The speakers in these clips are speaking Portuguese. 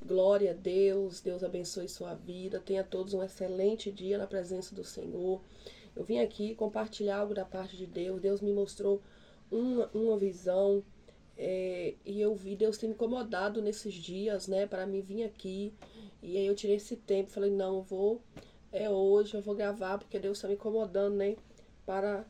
Glória a Deus, Deus abençoe sua vida, tenha todos um excelente dia na presença do Senhor. Eu vim aqui compartilhar algo da parte de Deus, Deus me mostrou uma visão, e eu vi Deus ter me incomodado nesses dias, né, para mim vir aqui, e aí eu tirei esse tempo, falei, não, hoje eu vou gravar, porque Deus está me incomodando, né, para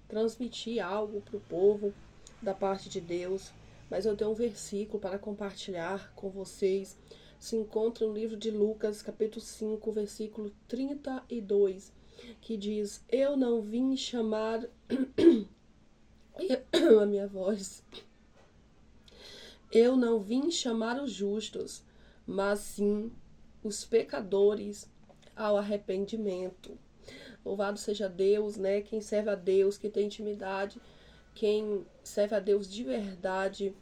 transmitir algo para o povo da parte de Deus. Mas eu tenho um versículo para compartilhar com vocês. Se encontra no livro de Lucas, capítulo 5, versículo 32, que diz: Eu não vim chamar a minha voz. Eu não vim chamar os justos, mas sim os pecadores ao arrependimento. Louvado seja Deus, né? Quem serve a Deus, quem tem intimidade, quem serve a Deus de verdade,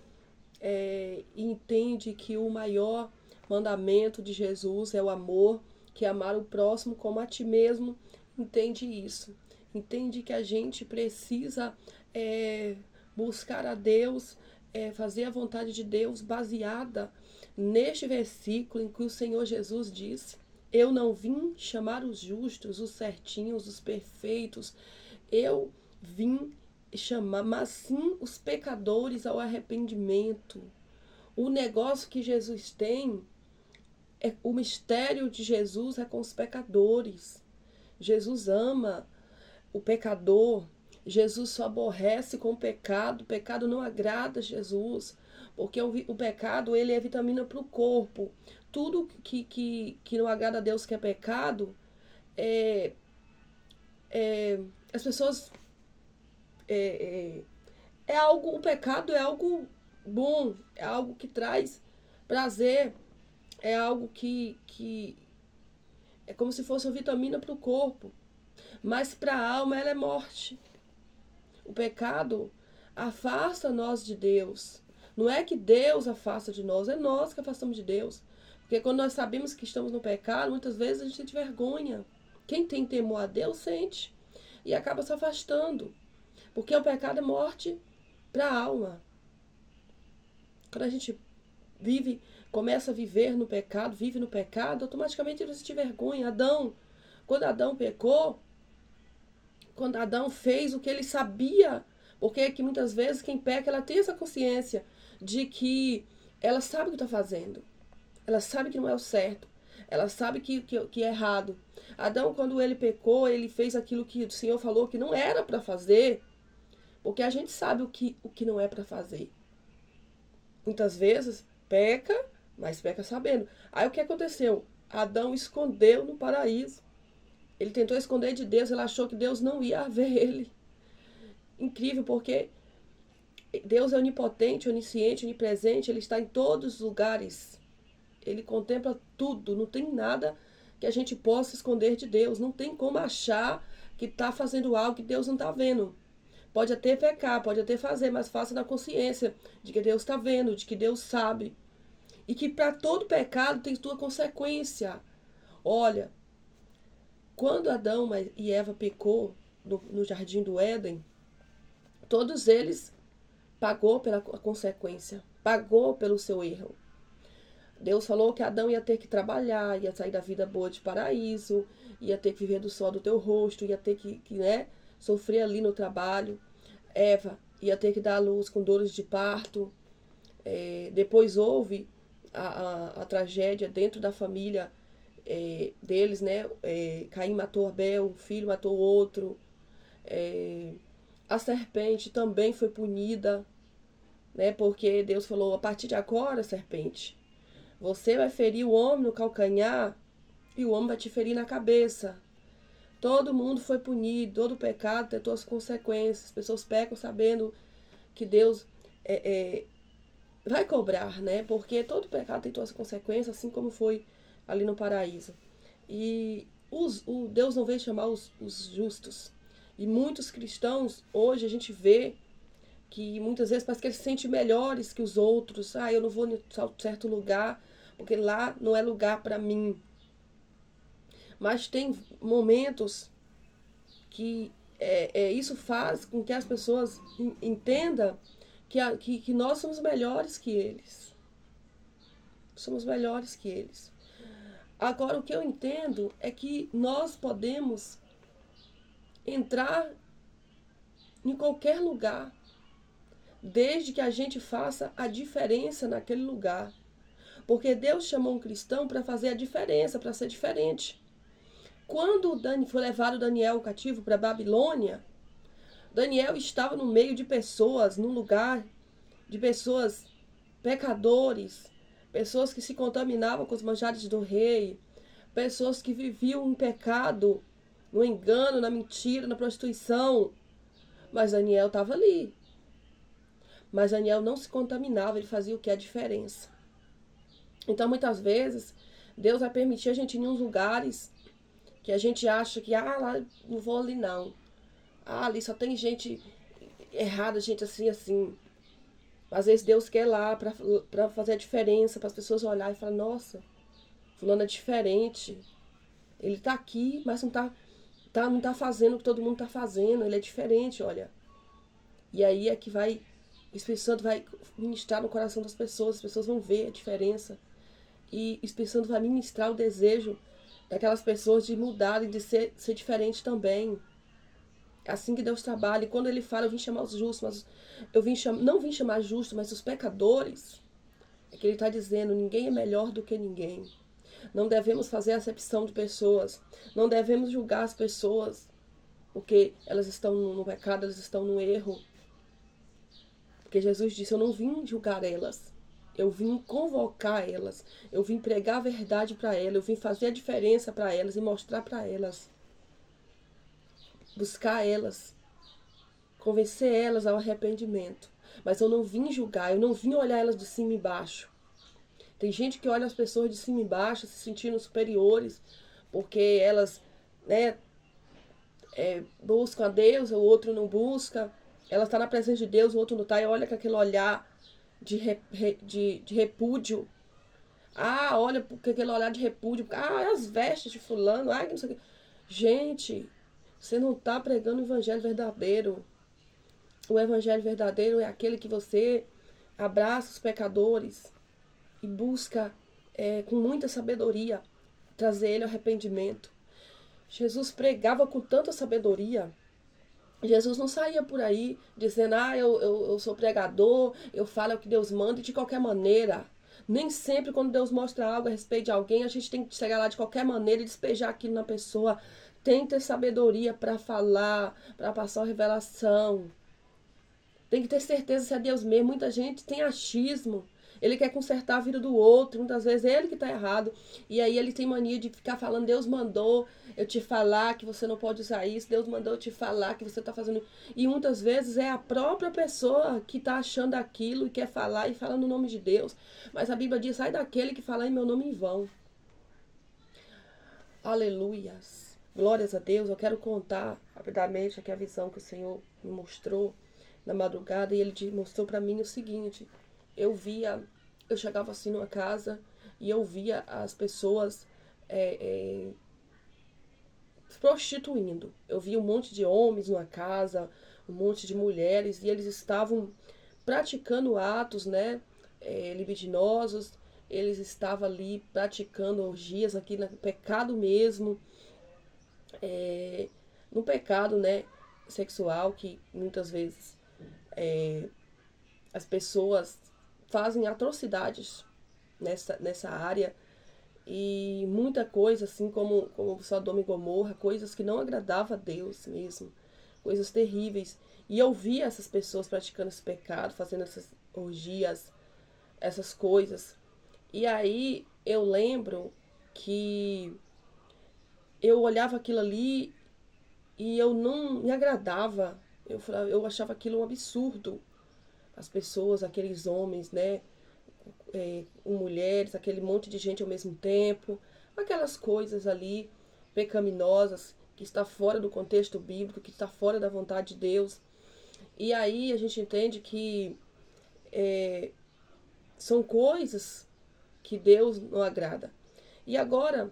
entende que o maior mandamento de Jesus é o amor, que é amar o próximo como a ti mesmo, entende isso. Entende que a gente precisa buscar a Deus, fazer a vontade de Deus baseada neste versículo em que o Senhor Jesus disse: eu não vim chamar os justos, os certinhos, os perfeitos. Eu vim chamar, mas sim os pecadores ao arrependimento. O negócio que Jesus tem, o mistério de Jesus é com os pecadores. Jesus ama o pecador. Jesus só aborrece com o pecado não agrada Jesus, porque o pecado ele é vitamina para o corpo. Tudo que não agrada a Deus, que é pecado, as pessoas o pecado é algo bom, é algo que traz prazer, é algo que é como se fosse uma vitamina para o corpo, mas para a alma ela é morte. O pecado afasta nós de Deus. Não é que Deus afasta de nós, é nós que afastamos de Deus. Porque quando nós sabemos que estamos no pecado, muitas vezes a gente sente vergonha. Quem tem temor a Deus sente e acaba se afastando. Porque o pecado é morte para a alma. Quando a gente começa a viver no pecado, vive no pecado, automaticamente você sente vergonha. Quando Adão pecou, quando Adão fez o que ele sabia, porque é que muitas vezes quem peca, ela tem essa consciência de que ela sabe o que está fazendo. Ela sabe que não é o certo. Ela sabe que é errado. Adão, quando ele pecou, ele fez aquilo que o Senhor falou que não era para fazer, porque a gente sabe o que não é para fazer. Muitas vezes peca, mas peca sabendo. Aí o que aconteceu? Adão escondeu no paraíso. Ele tentou esconder de Deus, ele achou que Deus não ia ver ele. Incrível, porque Deus é onipotente, onisciente, onipresente, ele está em todos os lugares. Ele contempla tudo, não tem nada que a gente possa esconder de Deus. Não tem como achar que está fazendo algo que Deus não está vendo. Pode até pecar, pode até fazer, mas faça na consciência de que Deus está vendo, de que Deus sabe. E que para todo pecado tem sua consequência. Olha, quando Adão e Eva pecou no jardim do Éden, todos eles pagou pela consequência, pagou pelo seu erro. Deus falou que Adão ia ter que trabalhar, ia sair da vida boa de paraíso, ia ter que viver do sol do teu rosto, ia ter que sofrer ali no trabalho. Eva ia ter que dar à luz com dores de parto. Depois houve a tragédia dentro da família deles, né? Caim matou Abel, um filho matou outro. A serpente também foi punida, né? Porque Deus falou: a partir de agora, serpente, você vai ferir o homem no calcanhar e o homem vai te ferir na cabeça. Todo mundo foi punido, todo pecado tem suas consequências. As pessoas pecam sabendo que Deus vai cobrar, né? Porque todo pecado tem suas consequências, assim como foi ali no paraíso. E Deus não veio chamar os justos. E muitos cristãos, hoje a gente vê que muitas vezes parece que eles se sentem melhores que os outros. Eu não vou em certo lugar, porque lá não é lugar para mim. Mas tem momentos que isso faz com que as pessoas entendam que nós somos melhores que eles. somos melhores que eles. Agora, o que eu entendo é que nós podemos entrar em qualquer lugar, desde que a gente faça a diferença naquele lugar. Porque Deus chamou um cristão para fazer a diferença, para ser diferente. Quando foi levado Daniel cativo para Babilônia, Daniel estava no meio de pessoas, num lugar de pessoas pecadores, pessoas que se contaminavam com os manjares do rei, pessoas que viviam em pecado, no engano, na mentira, na prostituição. Mas Daniel estava ali. Mas Daniel não se contaminava, ele fazia o que é a diferença. Então, muitas vezes, Deus vai permitir a gente ir em uns lugares que a gente acha que, lá não vou ali não. Ali só tem gente errada, gente assim, assim. Às vezes Deus quer ir lá pra fazer a diferença, para as pessoas olharem e falar, nossa, fulano é diferente. Ele tá aqui, mas não tá fazendo o que todo mundo tá fazendo. Ele é diferente, olha. E aí é que o Espírito Santo vai ministrar no coração das pessoas. As pessoas vão ver a diferença. E o Espírito Santo vai ministrar o desejo daquelas pessoas de mudarem, de ser diferente também. É assim que Deus trabalha. E quando ele fala, eu vim chamar os justos, mas não vim chamar justos, mas os pecadores. É que ele está dizendo, ninguém é melhor do que ninguém. Não devemos fazer acepção de pessoas. Não devemos julgar as pessoas porque elas estão no pecado, elas estão no erro. Porque Jesus disse, eu não vim julgar elas. Eu vim convocar elas. Eu vim pregar a verdade para elas. Eu vim fazer a diferença para elas e mostrar para elas. Buscar elas. Convencer elas ao arrependimento. Mas eu não vim julgar. Eu não vim olhar elas de cima e baixo. Tem gente que olha as pessoas de cima e baixo, se sentindo superiores, porque elas, buscam a Deus, o outro não busca. Ela está na presença de Deus, o outro não está, e olha com aquele olhar de repúdio. Olha com aquele olhar de repúdio. As vestes de fulano. Que não sei o que. Gente, você não está pregando o evangelho verdadeiro. O evangelho verdadeiro é aquele que você abraça os pecadores e busca com muita sabedoria trazer ele ao arrependimento. Jesus pregava com tanta sabedoria. Jesus não saía por aí dizendo, eu sou pregador, eu falo o que Deus manda, e de qualquer maneira. Nem sempre quando Deus mostra algo a respeito de alguém, a gente tem que chegar lá de qualquer maneira e despejar aquilo na pessoa. Tem que ter sabedoria para falar, para passar a revelação. Tem que ter certeza se é Deus mesmo. Muita gente tem achismo. Ele quer consertar a vida do outro. Muitas vezes é ele que está errado. E aí ele tem mania de ficar falando, Deus mandou eu te falar que você não pode usar isso. Deus mandou eu te falar que você está fazendo... E muitas vezes é a própria pessoa que está achando aquilo e quer falar e fala no nome de Deus. Mas a Bíblia diz, sai daquele que fala em meu nome em vão. Aleluias. Glórias a Deus. Eu quero contar rapidamente aqui a visão que o Senhor me mostrou na madrugada. E ele mostrou para mim o seguinte... Eu chegava assim numa casa e eu via as pessoas prostituindo. Eu via um monte de homens numa casa, um monte de mulheres, e eles estavam praticando atos, libidinosos. Eles estavam ali praticando orgias, aqui no pecado mesmo, no pecado, sexual, que muitas vezes as pessoas fazem atrocidades nessa área, e muita coisa assim como Sodoma e Gomorra, coisas que não agradavam a Deus mesmo, coisas terríveis. E eu via essas pessoas praticando esse pecado, fazendo essas orgias, essas coisas. E aí eu lembro que eu olhava aquilo ali e eu não me agradava. Eu achava aquilo um absurdo. As pessoas, aqueles homens, mulheres, aquele monte de gente ao mesmo tempo, aquelas coisas ali pecaminosas, que está fora do contexto bíblico, que está fora da vontade de Deus. E aí a gente entende que são coisas que Deus não agrada. E agora,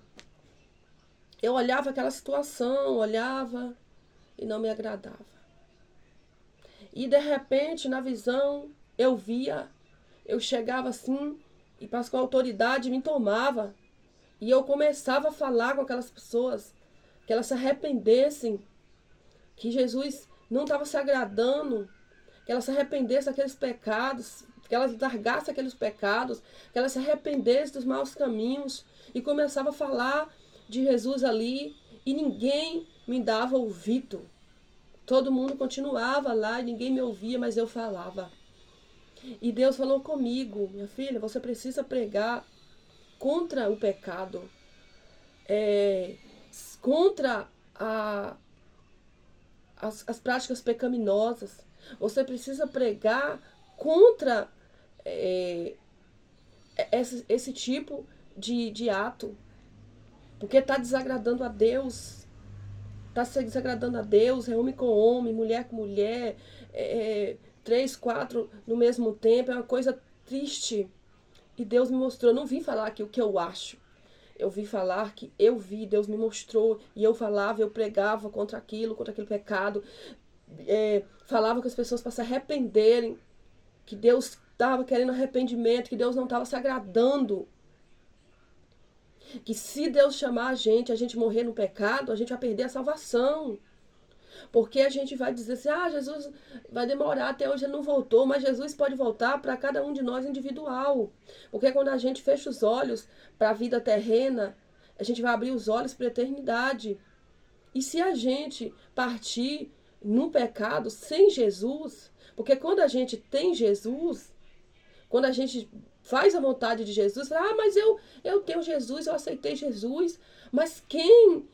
eu olhava aquela situação, olhava e não me agradava. E de repente, na visão, eu chegava assim E parece que a autoridade me tomava. E eu começava a falar com aquelas pessoas, que elas se arrependessem, que Jesus não estava se agradando, que elas se arrependessem daqueles pecados, que elas largassem aqueles pecados, que elas se arrependessem dos maus caminhos. E começava a falar de Jesus ali, e ninguém me dava ouvido. Todo mundo continuava lá e ninguém me ouvia, mas eu falava. E Deus falou comigo: minha filha, você precisa pregar contra o pecado, contra as práticas pecaminosas. Você precisa pregar contra esse tipo de ato, porque está desagradando a Deus. Está se desagradando a Deus, é homem com homem, mulher com mulher, 3, 4 no mesmo tempo, é uma coisa triste. E Deus me mostrou, eu não vim falar aqui o que eu acho. Eu vim falar que eu vi, Deus me mostrou, e eu falava, eu pregava contra aquele pecado. Falava com as pessoas para se arrependerem, que Deus estava querendo arrependimento, que Deus não estava se agradando. Que se Deus chamar a gente morrer no pecado, a gente vai perder a salvação. Porque a gente vai dizer assim, Jesus vai demorar, até hoje ele não voltou, mas Jesus pode voltar para cada um de nós individual. Porque quando a gente fecha os olhos para a vida terrena, a gente vai abrir os olhos para a eternidade. E se a gente partir no pecado sem Jesus, porque quando a gente tem Jesus, quando a gente faz a vontade de Jesus, fala, mas eu tenho Jesus, eu aceitei Jesus, mas quem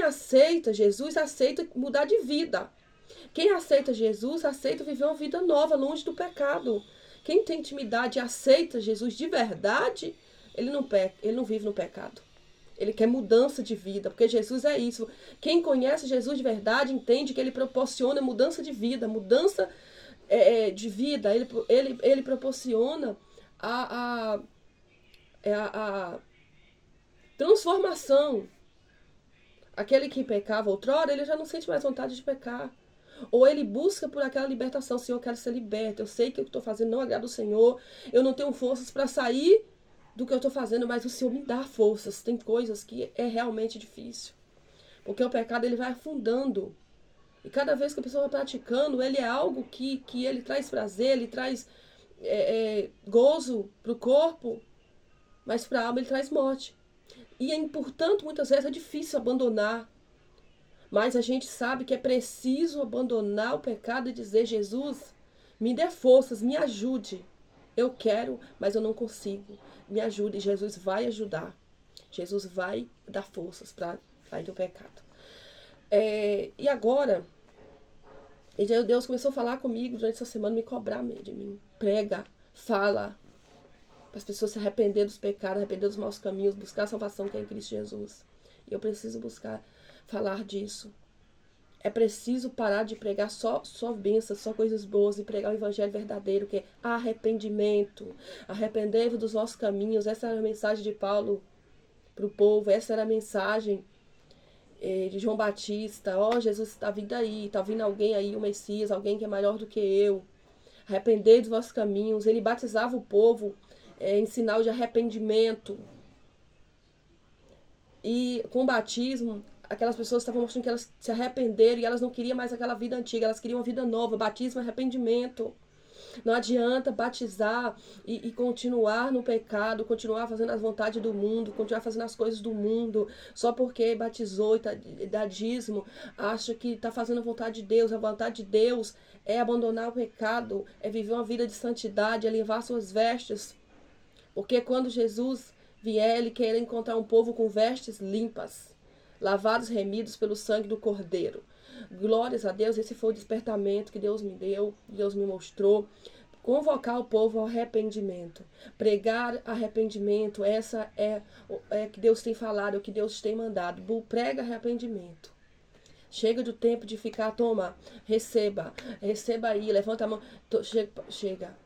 aceita Jesus, aceita mudar de vida. Quem aceita Jesus, aceita viver uma vida nova, longe do pecado. Quem tem intimidade e aceita Jesus de verdade, ele não peca, ele não vive no pecado. Ele quer mudança de vida, porque Jesus é isso. Quem conhece Jesus de verdade entende que ele proporciona mudança de vida, mudança de vida. Ele proporciona a transformação. Aquele que pecava outrora, ele já não sente mais vontade de pecar. Ou ele busca por aquela libertação. Senhor, eu quero ser liberto. Eu sei que o que eu estou fazendo não agrada o Senhor. Eu não tenho forças para sair do que eu estou fazendo, mas o Senhor me dá forças. Tem coisas que é realmente difícil. Porque o pecado ele vai afundando. E cada vez que a pessoa vai praticando, ele é algo que ele traz prazer, ele traz gozo para o corpo, mas para a alma ele traz morte. E, portanto, muitas vezes é difícil abandonar. Mas a gente sabe que é preciso abandonar o pecado e dizer, Jesus, me dê forças, me ajude. Eu quero, mas eu não consigo. Me ajude. E Jesus vai ajudar. Jesus vai dar forças para sair do pecado. E agora, Deus começou a falar comigo durante essa semana, me cobrar de mim. Prega, fala, para as pessoas se arrepender dos pecados, arrepender dos maus caminhos, buscar a salvação que é em Cristo Jesus. E eu preciso falar disso. É preciso parar de pregar só bênçãos, só coisas boas e pregar o evangelho verdadeiro, que é arrependimento. Arrependei-vos dos vossos caminhos. Essa era a mensagem de Paulo para o povo, essa era a mensagem de João Batista. Jesus está vindo aí, está vindo alguém aí, o Messias, alguém que é maior do que eu. Arrependei dos vossos caminhos. Ele batizava o povo em sinal de arrependimento. E com o batismo, aquelas pessoas estavam mostrando que elas se arrependeram e elas não queriam mais aquela vida antiga, elas queriam uma vida nova. Batismo é arrependimento. Não adianta batizar e continuar no pecado, continuar fazendo as vontades do mundo, continuar fazendo as coisas do mundo, só porque batizou e dá dízimo, acha que está fazendo a vontade de Deus. A vontade de Deus é abandonar o pecado, é viver uma vida de santidade, é levar suas vestes. Porque quando Jesus vier, ele quer encontrar um povo com vestes limpas, lavados, remidos pelo sangue do Cordeiro. Glórias a Deus, esse foi o despertamento que Deus me deu, Deus me mostrou. Convocar o povo ao arrependimento, pregar arrependimento, essa é que Deus tem falado, é o que Deus tem mandado. Prega arrependimento. Chega do tempo de ficar, toma, receba aí, levanta a mão, chega.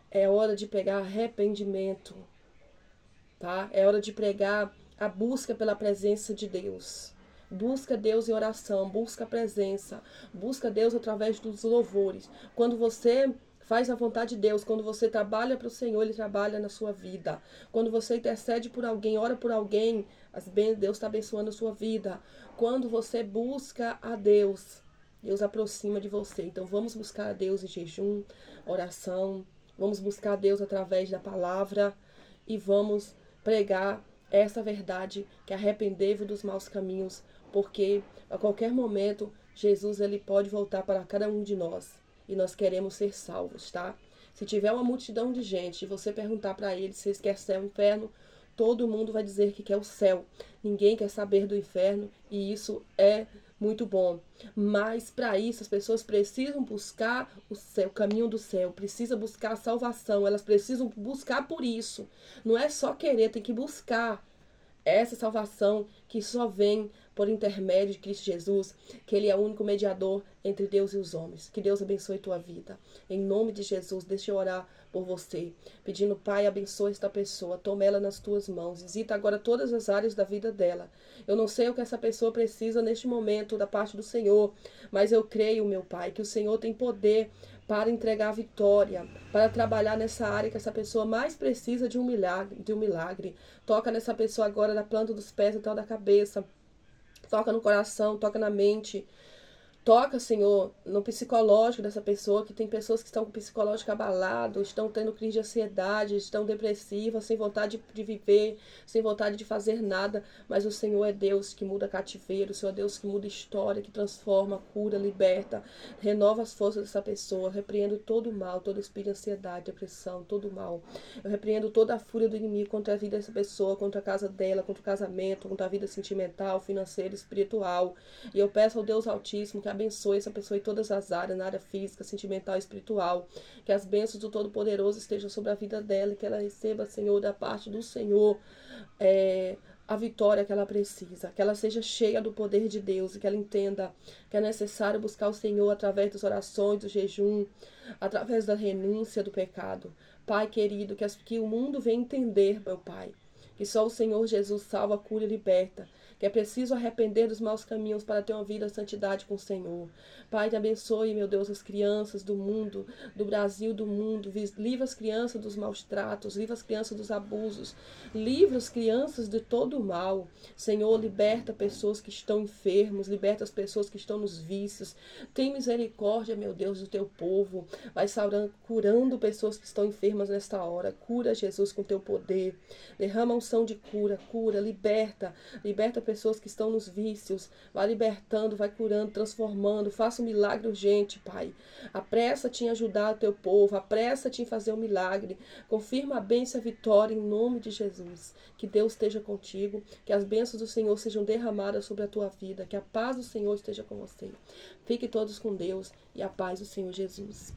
É hora de pegar arrependimento, tá? É hora de pregar a busca pela presença de Deus. Busca Deus em oração, busca a presença, busca Deus através dos louvores. Quando você Faz a vontade de Deus. Quando você trabalha para o Senhor, Ele trabalha na sua vida. Quando você intercede por alguém, ora por alguém, Deus está abençoando a sua vida. Quando você busca a Deus, Deus aproxima de você. Então vamos buscar a Deus em jejum, oração. Vamos buscar a Deus através da palavra. E vamos pregar essa verdade, que arrependei-vos dos maus caminhos, porque a qualquer momento Jesus ele pode voltar para cada um de nós e nós queremos ser salvos, tá? Se tiver uma multidão de gente e você perguntar para eles se eles querem céu ou inferno, todo mundo vai dizer que quer o céu. Ninguém quer saber do inferno e isso é muito bom. Mas para isso as pessoas precisam buscar o céu, o caminho do céu, precisam buscar a salvação, elas precisam buscar por isso. Não é só querer, tem que buscar essa salvação que só vem por intermédio de Cristo Jesus, que Ele é o único mediador entre Deus e os homens. Que Deus abençoe tua vida. Em nome de Jesus, deixa eu orar por você, pedindo, Pai, abençoe esta pessoa, toma ela nas tuas mãos, visita agora todas as áreas da vida dela. Eu não sei o que essa pessoa precisa neste momento da parte do Senhor, mas eu creio, meu Pai, que o Senhor tem poder para entregar a vitória, para trabalhar nessa área que essa pessoa mais precisa de um milagre. Toca nessa pessoa agora da planta dos pés até da cabeça. Toca no coração, toca na mente. Toca, Senhor, no psicológico dessa pessoa, que tem pessoas que estão com o psicológico abalado, estão tendo crise de ansiedade, estão depressivas, sem vontade de viver, sem vontade de fazer nada. Mas o Senhor é Deus que muda cativeiro, o Senhor é Deus que muda história, que transforma, cura, liberta, renova as forças dessa pessoa. Eu repreendo todo o mal, todo espírito de ansiedade, depressão, todo o mal. Eu repreendo toda a fúria do inimigo contra a vida dessa pessoa, contra a casa dela, contra o casamento, contra a vida sentimental, financeira, espiritual. E eu peço ao Deus Altíssimo que abençoe essa pessoa em todas as áreas, na área física, sentimental e espiritual. Que as bênçãos do Todo-Poderoso estejam sobre a vida dela e que ela receba, Senhor, da parte do Senhor, a vitória que ela precisa. Que ela seja cheia do poder de Deus e que ela entenda que é necessário buscar o Senhor através das orações, do jejum, através da renúncia do pecado. Pai querido, que o mundo venha entender, meu Pai, que só o Senhor Jesus salva, cura e liberta. Que é preciso arrepender dos maus caminhos para ter uma vida de santidade com o Senhor. Pai, te abençoe, meu Deus, as crianças do mundo, do Brasil, do mundo. Livra as crianças dos maus tratos, livra as crianças dos abusos, livra as crianças de todo o mal. Senhor, liberta pessoas que estão enfermos, liberta as pessoas que estão nos vícios. Tem misericórdia, meu Deus, do teu povo. Vai curando pessoas que estão enfermas nesta hora. Cura, Jesus, com teu poder. Derrama a unção de cura, liberta pessoas que estão nos vícios, vai libertando, vai curando, transformando, faça um milagre urgente, Pai. Apressa-te em ajudar o teu povo, apressa-te em fazer um milagre, confirma a bênção e a vitória em nome de Jesus. Que Deus esteja contigo, que as bênçãos do Senhor sejam derramadas sobre a tua vida, que a paz do Senhor esteja com você. Fiquem todos com Deus e a paz do Senhor Jesus.